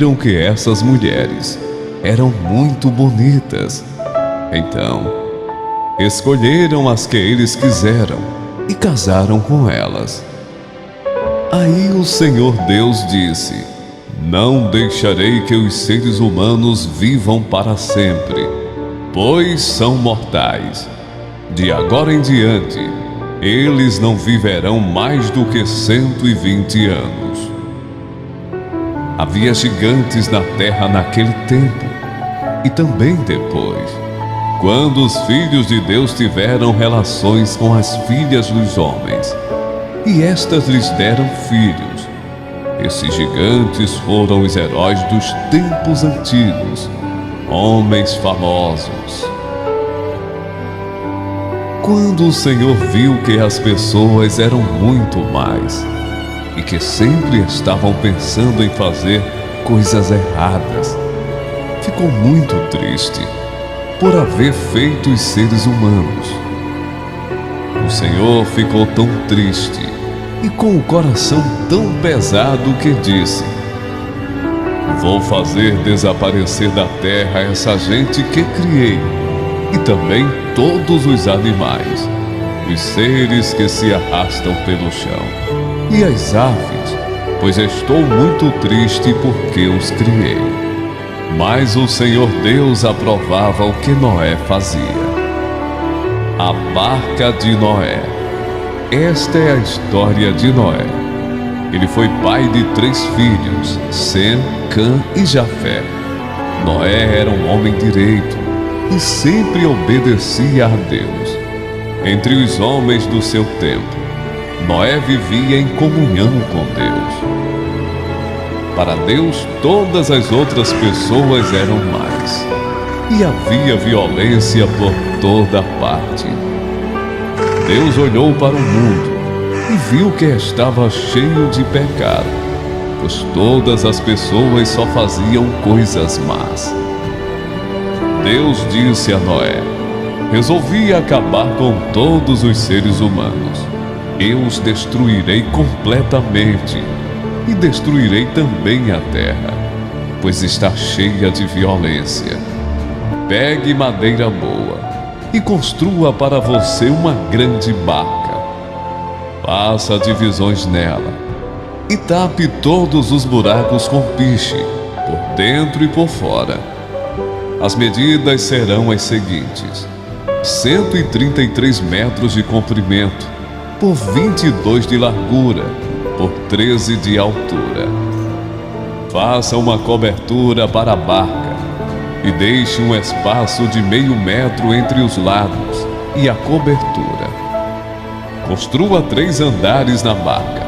viram que essas mulheres eram muito bonitas. Então, escolheram as que eles quiseram e casaram com elas. Aí o Senhor Deus disse: Não deixarei que os seres humanos vivam para sempre, pois são mortais. De agora em diante, eles não viverão mais do que 120 anos. Havia gigantes na terra naquele tempo, e também depois, quando os filhos de Deus tiveram relações com as filhas dos homens, e estas lhes deram filhos. Esses gigantes foram os heróis dos tempos antigos, homens famosos. Quando o Senhor viu que as pessoas eram muito mais, e que sempre estavam pensando em fazer coisas erradas, ficou muito triste por haver feito os seres humanos. O Senhor ficou tão triste e com o coração tão pesado que disse: Vou fazer desaparecer da terra essa gente que criei, e também todos os animais, os seres que se arrastam pelo chão, e as aves, pois estou muito triste porque os criei. Mas o Senhor Deus aprovava o que Noé fazia. A barca de Noé. Esta é a história de Noé. Ele foi pai de 3 filhos, Sem, Cã e Jafé. Noé era um homem direito e sempre obedecia a Deus. Entre os homens do seu tempo, Noé vivia em comunhão com Deus. Para Deus, todas as outras pessoas eram mais, e havia violência por toda parte. Deus olhou para o mundo e viu que estava cheio de pecado, pois todas as pessoas só faziam coisas más. Deus disse a Noé: Resolvi acabar com todos os seres humanos. Eu os destruirei completamente, e destruirei também a terra, pois está cheia de violência. Pegue madeira boa e construa para você uma grande barca. Faça divisões nela e tape todos os buracos com piche, por dentro e por fora. As medidas serão as seguintes: 133 metros de comprimento, por 22 de largura, por 13 de altura. Faça uma cobertura para a barca e deixe um espaço de meio metro entre os lados e a cobertura. Construa 3 andares na barca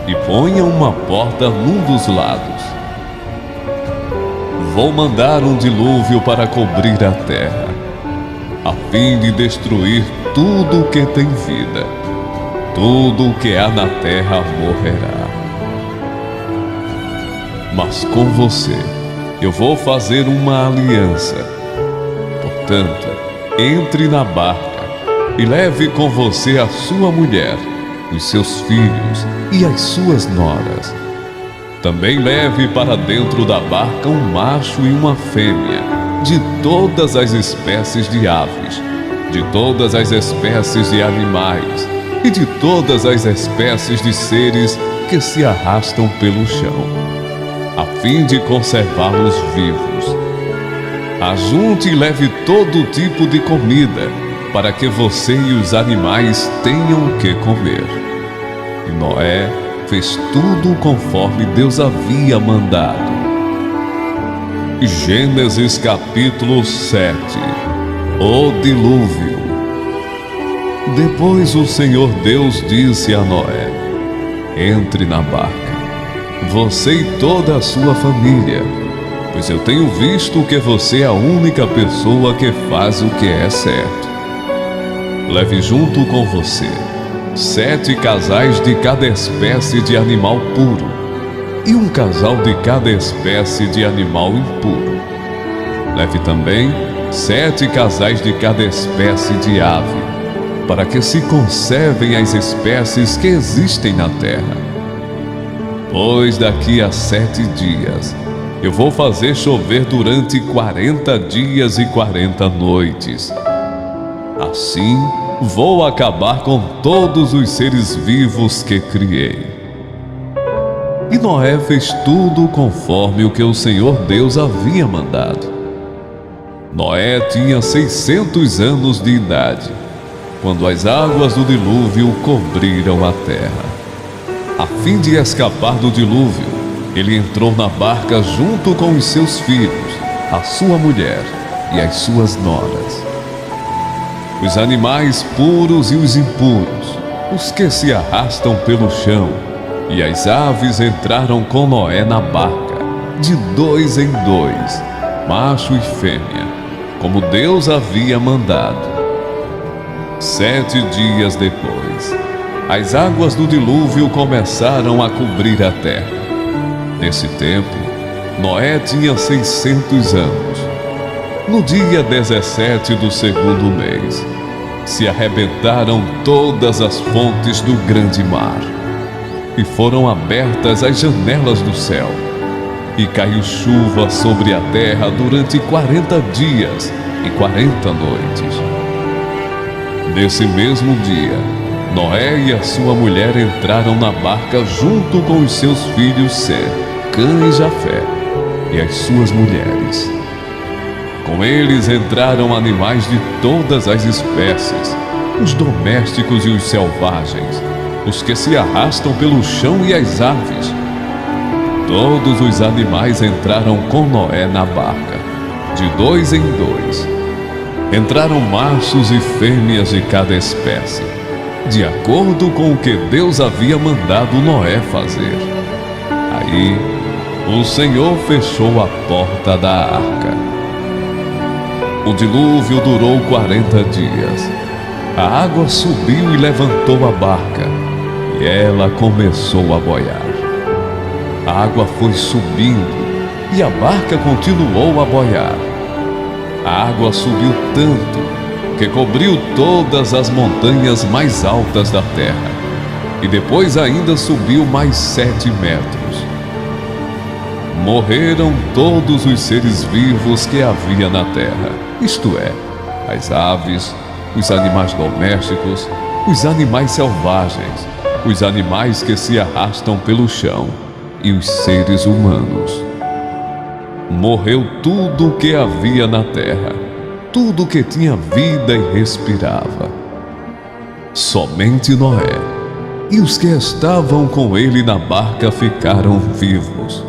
e ponha uma porta num dos lados. Vou mandar um dilúvio para cobrir a terra, a fim de destruir tudo o que tem vida. Tudo o que há na terra morrerá. Mas com você eu vou fazer uma aliança. Portanto, entre na barca e leve com você a sua mulher, os seus filhos e as suas noras. Também leve para dentro da barca um macho e uma fêmea, de todas as espécies de aves, de todas as espécies de animais, e de todas as espécies de seres que se arrastam pelo chão, a fim de conservá-los vivos. Ajunte e leve todo tipo de comida, para que você e os animais tenham o que comer. E Noé fez tudo conforme Deus havia mandado. Gênesis capítulo 7. O dilúvio. Depois o Senhor Deus disse a Noé: Entre na barca, você e toda a sua família, pois eu tenho visto que você é a única pessoa que faz o que é certo. Leve junto com você 7 casais de cada espécie de animal puro e um casal de cada espécie de animal impuro. Leve também 7 casais de cada espécie de ave, para que se conservem as espécies que existem na terra. Pois daqui a 7 dias eu vou fazer chover durante 40 dias e 40 noites. Assim, vou acabar com todos os seres vivos que criei. E Noé fez tudo conforme o que o Senhor Deus havia mandado. Noé tinha 600 anos de idade, quando as águas do dilúvio cobriram a terra. A fim de escapar do dilúvio, ele entrou na barca junto com os seus filhos, a sua mulher e as suas noras. Os animais puros e os impuros, os que se arrastam pelo chão, e as aves entraram com Noé na barca, de 2 em 2, macho e fêmea, como Deus havia mandado. 7 dias depois, as águas do dilúvio começaram a cobrir a terra. Nesse tempo, Noé tinha 600 anos. No dia 17 do segundo mês, se arrebentaram todas as fontes do grande mar, e foram abertas as janelas do céu, e caiu chuva sobre a terra durante 40 dias e 40 noites. Nesse mesmo dia, Noé e a sua mulher entraram na barca junto com os seus filhos Sem, Cã e Jafé, e as suas mulheres. Com eles entraram animais de todas as espécies, os domésticos e os selvagens, os que se arrastam pelo chão e as aves. Todos os animais entraram com Noé na barca, de 2 em 2. Entraram machos e fêmeas de cada espécie, de acordo com o que Deus havia mandado Noé fazer. Aí, o Senhor fechou a porta da arca. O dilúvio durou 40 dias. A água subiu e levantou a barca, e ela começou a boiar. A água foi subindo, e a barca continuou a boiar. A água subiu tanto que cobriu todas as montanhas mais altas da terra, e depois ainda subiu mais 7 metros. Morreram todos os seres vivos que havia na terra, isto é, as aves, os animais domésticos, os animais selvagens, os animais que se arrastam pelo chão e os seres humanos. Morreu tudo o que havia na terra, tudo que tinha vida e respirava. Somente Noé e os que estavam com ele na barca ficaram vivos.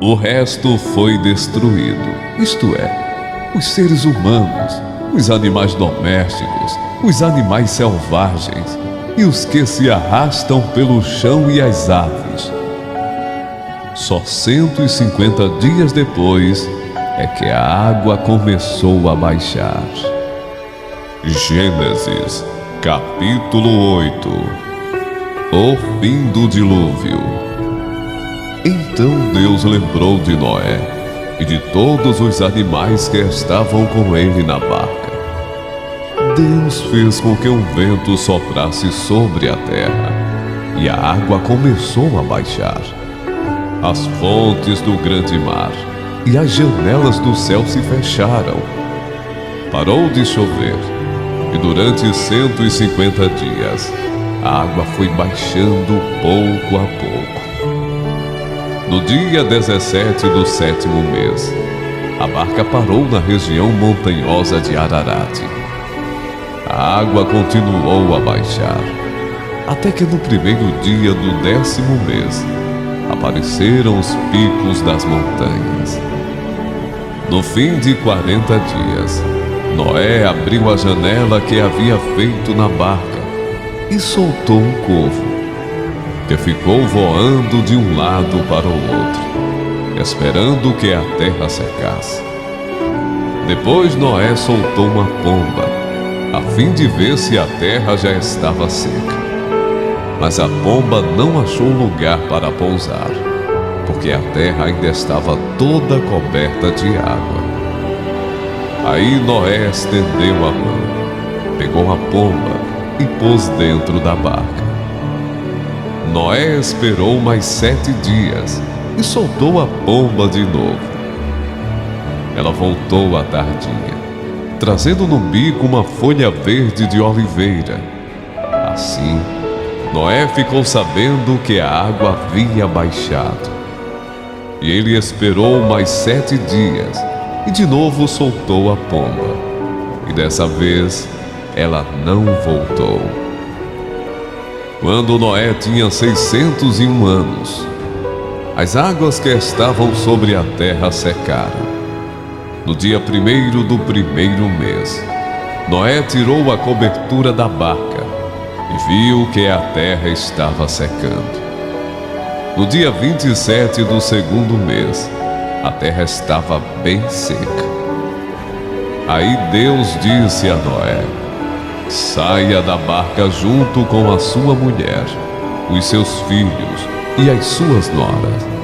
O resto foi destruído, isto é, os seres humanos, os animais domésticos, os animais selvagens e os que se arrastam pelo chão e as aves. Só 150 dias depois é que a água começou a baixar. Gênesis, capítulo 8. O fim do dilúvio. Então Deus lembrou de Noé e de todos os animais que estavam com ele na barca. Deus fez com que um vento soprasse sobre a terra, e a água começou a baixar. As fontes do grande mar e as janelas do céu se fecharam. Parou de chover, e durante 150 dias, a água foi baixando pouco a pouco. No dia 17 do 7º mês, a barca parou na região montanhosa de Ararat. A água continuou a baixar, até que no primeiro dia do 10º mês, apareceram os picos das montanhas. No fim de 40 dias, Noé abriu a janela que havia feito na barca e soltou um corvo, que ficou voando de um lado para o outro, esperando que a terra secasse. Depois Noé soltou uma pomba, a fim de ver se a terra já estava seca. Mas a pomba não achou lugar para pousar, porque a terra ainda estava toda coberta de água. Aí Noé estendeu a mão, pegou a pomba e pôs dentro da barca. Noé esperou mais 7 dias, e soltou a pomba de novo. Ela voltou à tardinha, trazendo no bico uma folha verde de oliveira. Assim, Noé ficou sabendo que a água havia baixado. E ele esperou mais 7 dias e de novo soltou a pomba. E dessa vez, ela não voltou. Quando Noé tinha 601 anos, as águas que estavam sobre a terra secaram. No dia 1º do 1º mês, Noé tirou a cobertura da barca e viu que a terra estava secando. No dia 27 do 2º mês, a terra estava bem seca. Aí Deus disse a Noé: saia da barca junto com a sua mulher, os seus filhos e as suas noras.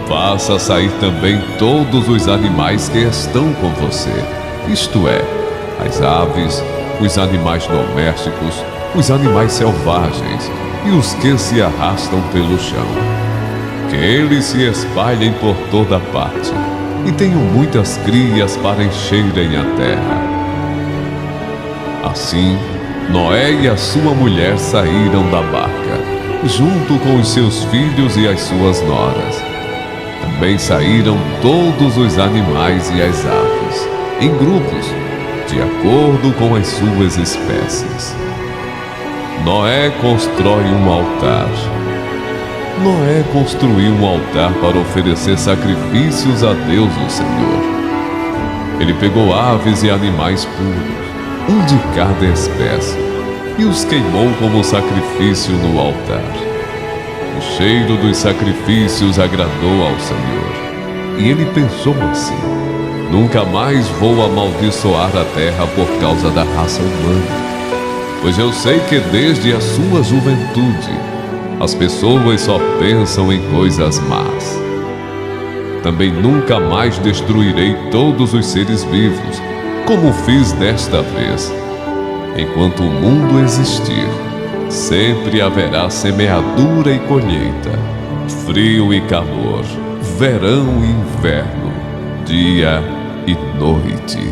Faça sair também todos os animais que estão com você, isto é, as aves, os animais domésticos, os animais selvagens e os que se arrastam pelo chão. Que eles se espalhem por toda parte e tenham muitas crias para encherem a terra. Assim, Noé e a sua mulher saíram da barca, junto com os seus filhos e as suas noras. Também saíram todos os animais e as aves, em grupos, de acordo com as suas espécies. Noé constrói um altar. Noé construiu um altar para oferecer sacrifícios a Deus o Senhor. Ele pegou aves e animais puros, um de cada espécie, e os queimou como sacrifício no altar. O cheiro dos sacrifícios agradou ao Senhor, e ele pensou assim: nunca mais vou amaldiçoar a terra por causa da raça humana, pois eu sei que desde a sua juventude as pessoas só pensam em coisas más. Também nunca mais destruirei todos os seres vivos, como fiz desta vez. Enquanto o mundo existir, sempre haverá semeadura e colheita, frio e calor, verão e inverno, dia e noite.